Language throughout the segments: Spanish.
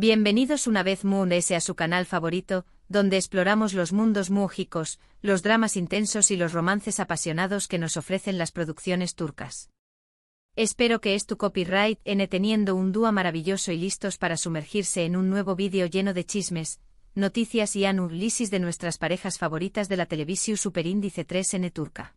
Bienvenidos una vez más a su canal favorito, donde exploramos los mundos mágicos, los dramas intensos y los romances apasionados que nos ofrecen las producciones turcas. Espero que tu copyright teniendo un dúo maravilloso y listos para sumergirse en un nuevo vídeo lleno de chismes, noticias y análisis de nuestras parejas favoritas de la televisión Superíndice 3N turca.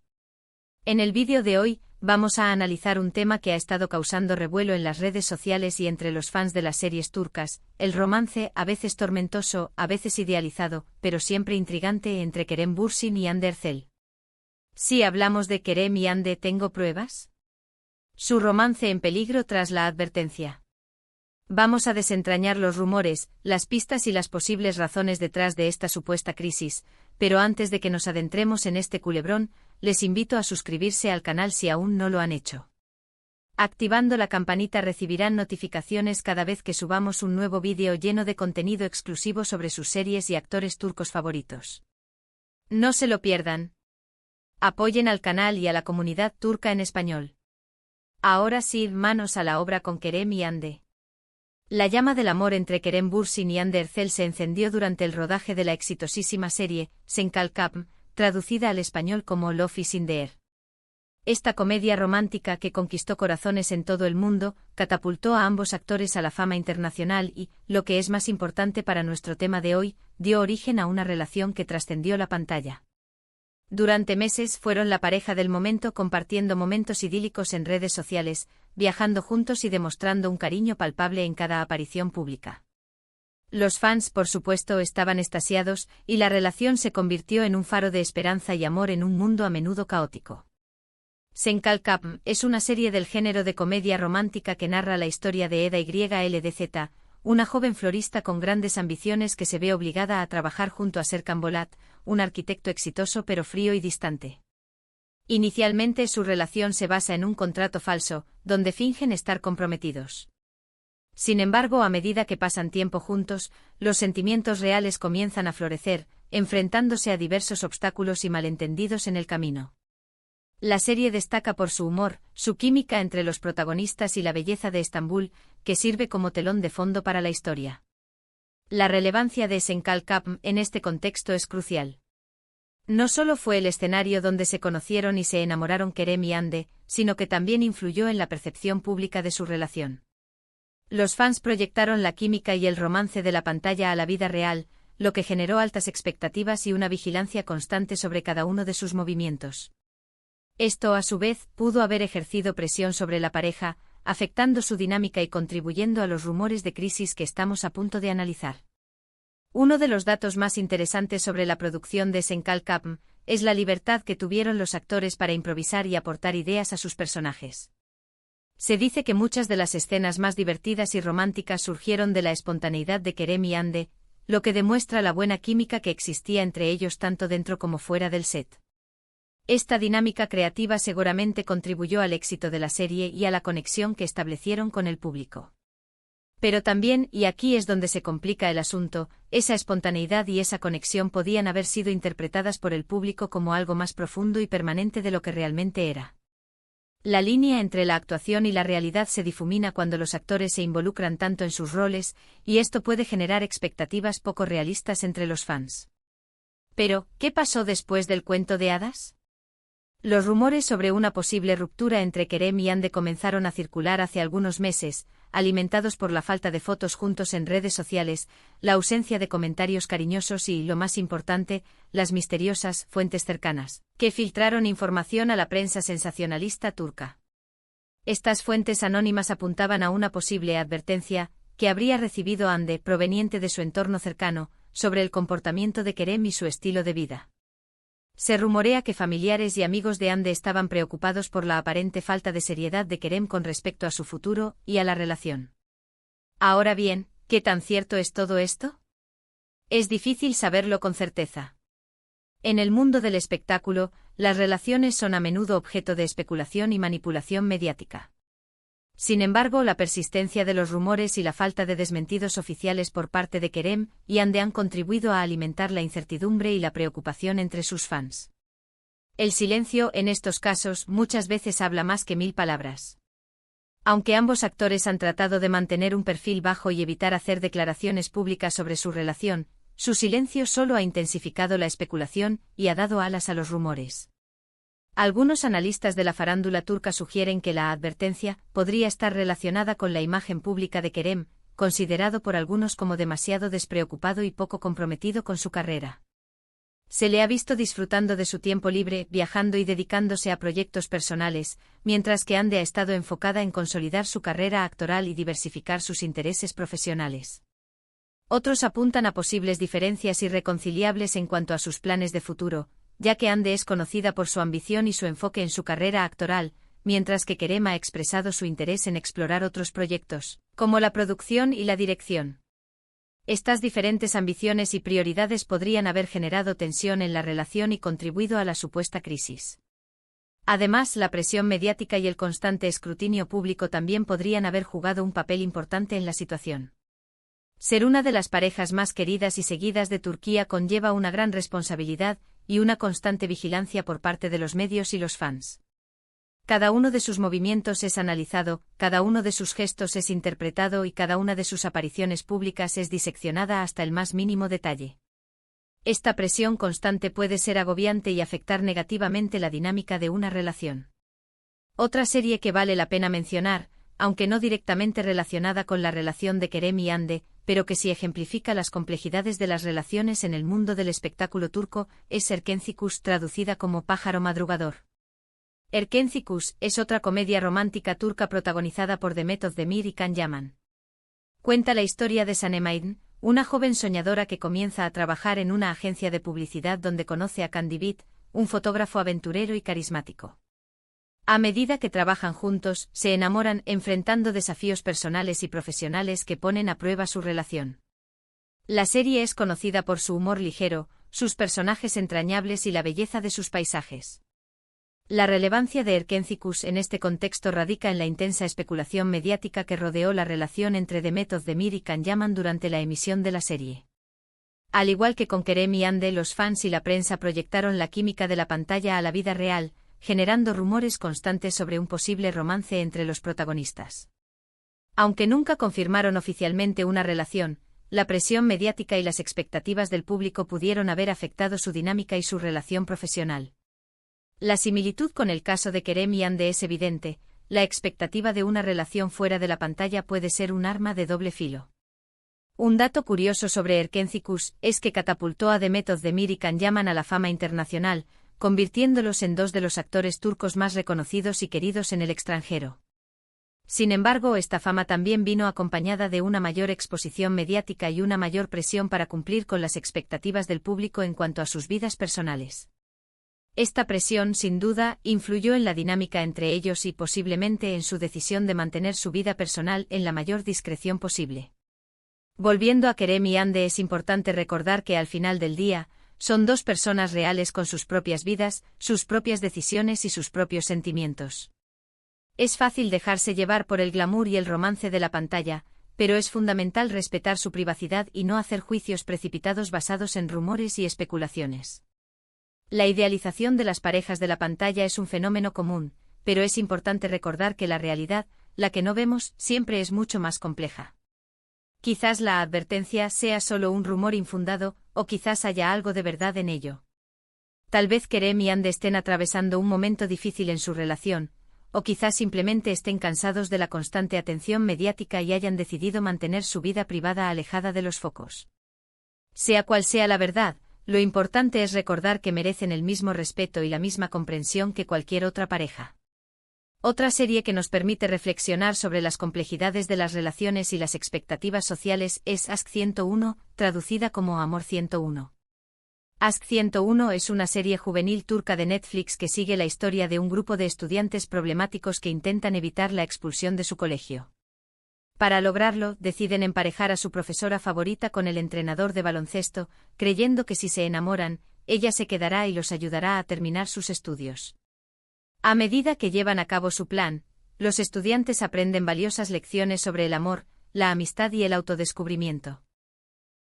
En el vídeo de hoy, vamos a analizar un tema que ha estado causando revuelo en las redes sociales y entre los fans de las series turcas, el romance, a veces tormentoso, a veces idealizado, pero siempre intrigante entre Kerem Bürsin y Hande Erçel. Si hablamos de Kerem y Hande, ¿tengo pruebas? Su romance en peligro tras la advertencia. Vamos a desentrañar los rumores, las pistas y las posibles razones detrás de esta supuesta crisis, pero antes de que nos adentremos en este culebrón, les invito a suscribirse al canal si aún no lo han hecho. Activando la campanita recibirán notificaciones cada vez que subamos un nuevo vídeo lleno de contenido exclusivo sobre sus series y actores turcos favoritos. No se lo pierdan. Apoyen al canal y a la comunidad turca en español. Ahora sí, manos a la obra con Kerem y Hande. La llama del amor entre Kerem Bürsin y Hande Erçel se encendió durante el rodaje de la exitosísima serie Senkalkam, traducida al español como Love is in the Air. Esta comedia romántica que conquistó corazones en todo el mundo, catapultó a ambos actores a la fama internacional y, lo que es más importante para nuestro tema de hoy, dio origen a una relación que trascendió la pantalla. Durante meses fueron la pareja del momento, compartiendo momentos idílicos en redes sociales, viajando juntos y demostrando un cariño palpable en cada aparición pública. Los fans, por supuesto, estaban extasiados, y la relación se convirtió en un faro de esperanza y amor en un mundo a menudo caótico. Senkalkam es una serie del género de comedia romántica que narra la historia de Eda YLDZ, una joven florista con grandes ambiciones que se ve obligada a trabajar junto a Serkan Bolat, un arquitecto exitoso pero frío y distante. Inicialmente su relación se basa en un contrato falso, donde fingen estar comprometidos. Sin embargo, a medida que pasan tiempo juntos, los sentimientos reales comienzan a florecer, enfrentándose a diversos obstáculos y malentendidos en el camino. La serie destaca por su humor, su química entre los protagonistas y la belleza de Estambul, que sirve como telón de fondo para la historia. La relevancia de Senkalkam en este contexto es crucial. No solo fue el escenario donde se conocieron y se enamoraron Kerem y Hande, sino que también influyó en la percepción pública de su relación. Los fans proyectaron la química y el romance de la pantalla a la vida real, lo que generó altas expectativas y una vigilancia constante sobre cada uno de sus movimientos. Esto, a su vez, pudo haber ejercido presión sobre la pareja, afectando su dinámica y contribuyendo a los rumores de crisis que estamos a punto de analizar. Uno de los datos más interesantes sobre la producción de Senkalkam es la libertad que tuvieron los actores para improvisar y aportar ideas a sus personajes. Se dice que muchas de las escenas más divertidas y románticas surgieron de la espontaneidad de Kerem y Hande, lo que demuestra la buena química que existía entre ellos tanto dentro como fuera del set. Esta dinámica creativa seguramente contribuyó al éxito de la serie y a la conexión que establecieron con el público. Pero también, y aquí es donde se complica el asunto, esa espontaneidad y esa conexión podían haber sido interpretadas por el público como algo más profundo y permanente de lo que realmente era. La línea entre la actuación y la realidad se difumina cuando los actores se involucran tanto en sus roles, y esto puede generar expectativas poco realistas entre los fans. Pero, ¿qué pasó después del cuento de hadas? Los rumores sobre una posible ruptura entre Kerem y Hande comenzaron a circular hace algunos meses, alimentados por la falta de fotos juntos en redes sociales, la ausencia de comentarios cariñosos y, lo más importante, las misteriosas fuentes cercanas, que filtraron información a la prensa sensacionalista turca. Estas fuentes anónimas apuntaban a una posible advertencia que habría recibido Hande, proveniente de su entorno cercano, sobre el comportamiento de Kerem y su estilo de vida. Se rumorea que familiares y amigos de Hande estaban preocupados por la aparente falta de seriedad de Kerem con respecto a su futuro y a la relación. Ahora bien, ¿qué tan cierto es todo esto? Es difícil saberlo con certeza. En el mundo del espectáculo, las relaciones son a menudo objeto de especulación y manipulación mediática. Sin embargo, la persistencia de los rumores y la falta de desmentidos oficiales por parte de Kerem y Hande han contribuido a alimentar la incertidumbre y la preocupación entre sus fans. El silencio, en estos casos, muchas veces habla más que 1000 palabras. Aunque ambos actores han tratado de mantener un perfil bajo y evitar hacer declaraciones públicas sobre su relación, su silencio solo ha intensificado la especulación y ha dado alas a los rumores. Algunos analistas de la farándula turca sugieren que la advertencia podría estar relacionada con la imagen pública de Kerem, considerado por algunos como demasiado despreocupado y poco comprometido con su carrera. Se le ha visto disfrutando de su tiempo libre, viajando y dedicándose a proyectos personales, mientras que Hande ha estado enfocada en consolidar su carrera actoral y diversificar sus intereses profesionales. Otros apuntan a posibles diferencias irreconciliables en cuanto a sus planes de futuro, ya que Hande es conocida por su ambición y su enfoque en su carrera actoral, mientras que Kerem ha expresado su interés en explorar otros proyectos, como la producción y la dirección. Estas diferentes ambiciones y prioridades podrían haber generado tensión en la relación y contribuido a la supuesta crisis. Además, la presión mediática y el constante escrutinio público también podrían haber jugado un papel importante en la situación. Ser una de las parejas más queridas y seguidas de Turquía conlleva una gran responsabilidad y una constante vigilancia por parte de los medios y los fans. Cada uno de sus movimientos es analizado, cada uno de sus gestos es interpretado y cada una de sus apariciones públicas es diseccionada hasta el más mínimo detalle. Esta presión constante puede ser agobiante y afectar negativamente la dinámica de una relación. Otra serie que vale la pena mencionar, aunque no directamente relacionada con la relación de Kerem y Hande, pero que sí ejemplifica las complejidades de las relaciones en el mundo del espectáculo turco, es Erkencikus, traducida como Pájaro Madrugador. Erkencikus es otra comedia romántica turca protagonizada por Demet Özdemir y Can Yaman. Cuenta la historia de Sanem Aydin, una joven soñadora que comienza a trabajar en una agencia de publicidad donde conoce a Can Divit, un fotógrafo aventurero y carismático. A medida que trabajan juntos, se enamoran enfrentando desafíos personales y profesionales que ponen a prueba su relación. La serie es conocida por su humor ligero, sus personajes entrañables y la belleza de sus paisajes. La relevancia de Erkencikus en este contexto radica en la intensa especulación mediática que rodeó la relación entre Demet Özdemir y Can Yaman durante la emisión de la serie. Al igual que con Kerem y Hande, los fans y la prensa proyectaron la química de la pantalla a la vida real, generando rumores constantes sobre un posible romance entre los protagonistas. Aunque nunca confirmaron oficialmente una relación, la presión mediática y las expectativas del público pudieron haber afectado su dinámica y su relación profesional. La similitud con el caso de Kerem y Hande es evidente, la expectativa de una relación fuera de la pantalla puede ser un arma de doble filo. Un dato curioso sobre Erkencikus es que catapultó a Demet Özdemir y Can Yaman a la fama internacional, convirtiéndolos en dos de los actores turcos más reconocidos y queridos en el extranjero. Sin embargo, esta fama también vino acompañada de una mayor exposición mediática y una mayor presión para cumplir con las expectativas del público en cuanto a sus vidas personales. Esta presión, sin duda, influyó en la dinámica entre ellos y posiblemente en su decisión de mantener su vida personal en la mayor discreción posible. Volviendo a Kerem y Hande, es importante recordar que al final del día, son dos personas reales con sus propias vidas, sus propias decisiones y sus propios sentimientos. Es fácil dejarse llevar por el glamour y el romance de la pantalla, pero es fundamental respetar su privacidad y no hacer juicios precipitados basados en rumores y especulaciones. La idealización de las parejas de la pantalla es un fenómeno común, pero es importante recordar que la realidad, la que no vemos, siempre es mucho más compleja. Quizás la advertencia sea solo un rumor infundado, o quizás haya algo de verdad en ello. Tal vez Kerem y Hande estén atravesando un momento difícil en su relación, o quizás simplemente estén cansados de la constante atención mediática y hayan decidido mantener su vida privada alejada de los focos. Sea cual sea la verdad, lo importante es recordar que merecen el mismo respeto y la misma comprensión que cualquier otra pareja. Otra serie que nos permite reflexionar sobre las complejidades de las relaciones y las expectativas sociales es Aşk 101, traducida como Amor 101. Aşk 101 es una serie juvenil turca de Netflix que sigue la historia de un grupo de estudiantes problemáticos que intentan evitar la expulsión de su colegio. Para lograrlo, deciden emparejar a su profesora favorita con el entrenador de baloncesto, creyendo que si se enamoran, ella se quedará y los ayudará a terminar sus estudios. A medida que llevan a cabo su plan, los estudiantes aprenden valiosas lecciones sobre el amor, la amistad y el autodescubrimiento.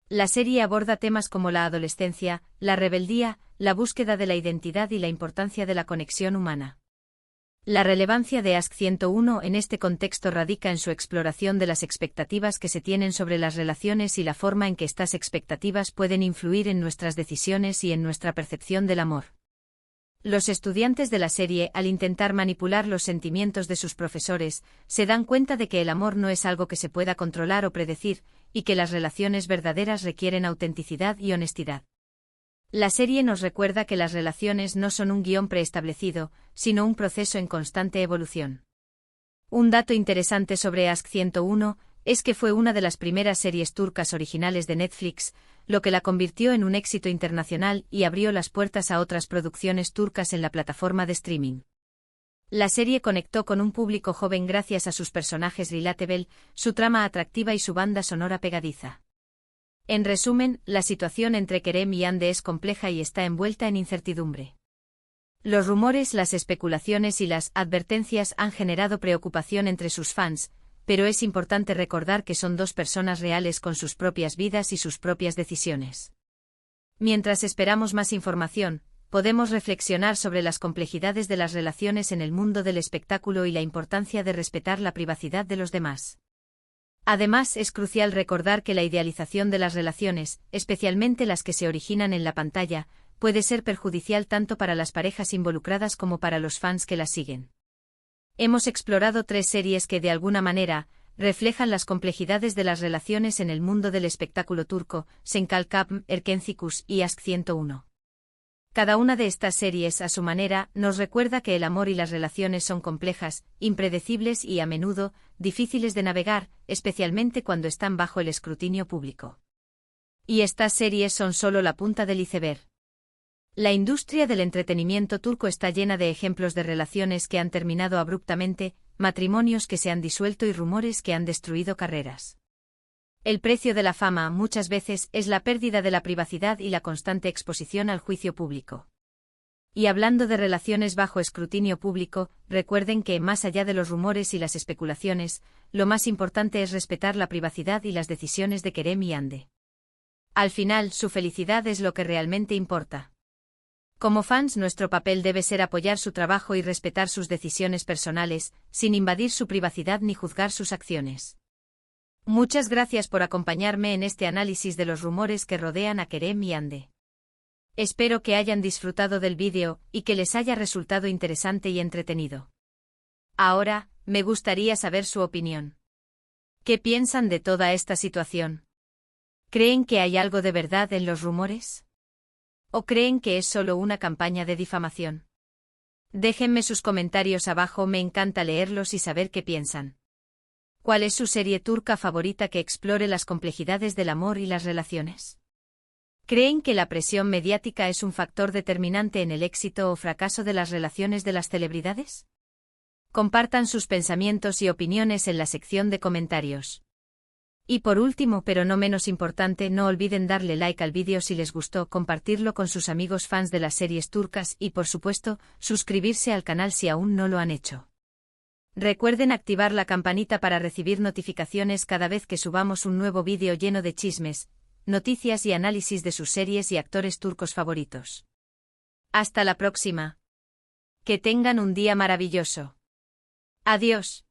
La serie aborda temas como la adolescencia, la rebeldía, la búsqueda de la identidad y la importancia de la conexión humana. La relevancia de Ask 101 en este contexto radica en su exploración de las expectativas que se tienen sobre las relaciones y la forma en que estas expectativas pueden influir en nuestras decisiones y en nuestra percepción del amor. Los estudiantes de la serie, al intentar manipular los sentimientos de sus profesores, se dan cuenta de que el amor no es algo que se pueda controlar o predecir, y que las relaciones verdaderas requieren autenticidad y honestidad. La serie nos recuerda que las relaciones no son un guión preestablecido, sino un proceso en constante evolución. Un dato interesante sobre Ask 101 es que fue una de las primeras series turcas originales de Netflix, lo que la convirtió en un éxito internacional y abrió las puertas a otras producciones turcas en la plataforma de streaming. La serie conectó con un público joven gracias a sus personajes relatable, su trama atractiva y su banda sonora pegadiza. En resumen, la situación entre Kerem y Hande es compleja y está envuelta en incertidumbre. Los rumores, las especulaciones y las advertencias han generado preocupación entre sus fans, pero es importante recordar que son dos personas reales con sus propias vidas y sus propias decisiones. Mientras esperamos más información, podemos reflexionar sobre las complejidades de las relaciones en el mundo del espectáculo y la importancia de respetar la privacidad de los demás. Además, es crucial recordar que la idealización de las relaciones, especialmente las que se originan en la pantalla, puede ser perjudicial tanto para las parejas involucradas como para los fans que las siguen. Hemos explorado 3 series que de alguna manera reflejan las complejidades de las relaciones en el mundo del espectáculo turco: Senkalkapm, Erkencikus y Ask 101. Cada una de estas series, a su manera, nos recuerda que el amor y las relaciones son complejas, impredecibles y, a menudo, difíciles de navegar, especialmente cuando están bajo el escrutinio público. Y estas series son solo la punta del iceberg. La industria del entretenimiento turco está llena de ejemplos de relaciones que han terminado abruptamente, matrimonios que se han disuelto y rumores que han destruido carreras. El precio de la fama, muchas veces, es la pérdida de la privacidad y la constante exposición al juicio público. Y hablando de relaciones bajo escrutinio público, recuerden que, más allá de los rumores y las especulaciones, lo más importante es respetar la privacidad y las decisiones de Kerem y Hande. Al final, su felicidad es lo que realmente importa. Como fans, nuestro papel debe ser apoyar su trabajo y respetar sus decisiones personales, sin invadir su privacidad ni juzgar sus acciones. Muchas gracias por acompañarme en este análisis de los rumores que rodean a Kerem y Hande. Espero que hayan disfrutado del vídeo y que les haya resultado interesante y entretenido. Ahora, me gustaría saber su opinión. ¿Qué piensan de toda esta situación? ¿Creen que hay algo de verdad en los rumores? ¿O creen que es solo una campaña de difamación? Déjenme sus comentarios abajo, me encanta leerlos y saber qué piensan. ¿Cuál es su serie turca favorita que explore las complejidades del amor y las relaciones? ¿Creen que la presión mediática es un factor determinante en el éxito o fracaso de las relaciones de las celebridades? Compartan sus pensamientos y opiniones en la sección de comentarios. Y por último, pero no menos importante, no olviden darle like al vídeo si les gustó, compartirlo con sus amigos fans de las series turcas y, por supuesto, suscribirse al canal si aún no lo han hecho. Recuerden activar la campanita para recibir notificaciones cada vez que subamos un nuevo vídeo lleno de chismes, noticias y análisis de sus series y actores turcos favoritos. Hasta la próxima. Que tengan un día maravilloso. Adiós.